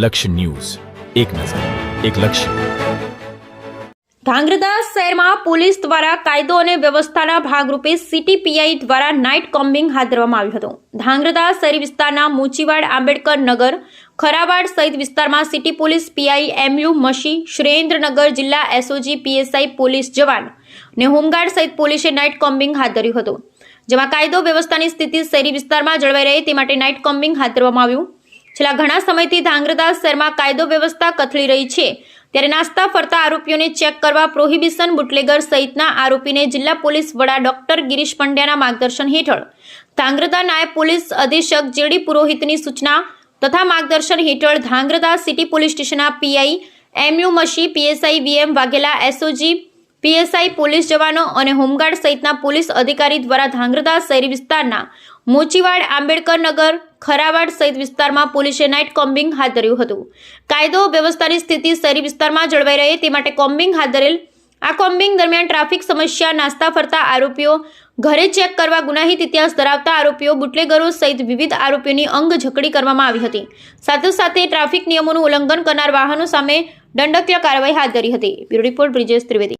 લક્ષ્ય ન્યૂઝ, એક નજર, એક લક્ષ્ય. ધાંગધ્રા શહેરમાં પોલીસ દ્વારા કાયદો અને વ્યવસ્થાના ભાગરૂપે સિટી પીઆઈ દ્વારા નાઇટ કોમ્બિંગ હાથ ધરવામાં આવ્યું હતું. ધાંગધ્રા શહેરી વિસ્તારના મોચીવાડ, આંબેડકર નગર, ખરાવાડ સહિત વિસ્તારમાં city police PI MU મશી, Surendranagar જિલ્લા એસઓજી પીએસઆઈ પોલીસ જવાન અને હોમગાર્ડ સહિત પોલીસે નાઇટ કોમ્બિંગ હાથ ધર્યું હતું, જેમાં કાયદો વ્યવસ્થાની સ્થિતિ શહેરી વિસ્તારમાં જળવાઈ રહે તે માટે નાઇટ કોમ્બિંગ હાથ ધરવામાં આવ્યું. છેલ્લા ઘણા સમયથી ધાંગધ્રા શહેરમાં કાયદો વ્યવસ્થા કથળી રહી છે, ત્યારે નાસ્તા ફરતા આરોપીઓને ચેક કરવા પ્રોહિબિશન બુટલેગર સહિતના આરોપીને જિલ્લા પોલીસ વડા ડોક્ટર ગિરીશ પંડ્યાના માર્ગદર્શન હેઠળ ધાંગધ્રા નાયબ પોલીસ અધિક્ષક જેડી પુરોહિતની સૂચના તથા માર્ગદર્શન હેઠળ ધાંગધ્રા સિટી પોલીસ સ્ટેશનના PI MU Mashi, PSI VM Vaghela, SOG PSI police જવાનો અને હોમગાર્ડ સહિતના પોલીસ અધિકારી દ્વારા ધાંગધ્રા શહેરી વિસ્તારના મોચીવાડ, આંબેડકર નગર, ખરાવાડ સહિત વિસ્તારમાં પોલીસે નાઇટ કોમ્બિંગ હાથ ધર્યું હતું. કાયદો વ્યવસ્થાની સ્થિતિ શહેરી વિસ્તારમાં જળવાઈ રહે તે માટે કોમ્બિંગ હાથ ધરેલ. આ કોમ્બિંગ દરમિયાન ટ્રાફિક સમસ્યા, નાસ્તા ફરતા આરોપીઓ, ઘરે ચેક કરવા ગુનાહિત ઇતિહાસ ધરાવતા આરોપીઓ, બુટલેગરો સહિત વિવિધ આરોપીઓની અંગ ઝકડી કરવામાં આવી હતી. સાથે ટ્રાફિક નિયમોનું ઉલ્લંઘન કરનાર વાહનો સામે દંડકીય કાર્યવાહી હાથ ધરી હતી. Bureau report Brijesh Trivedi.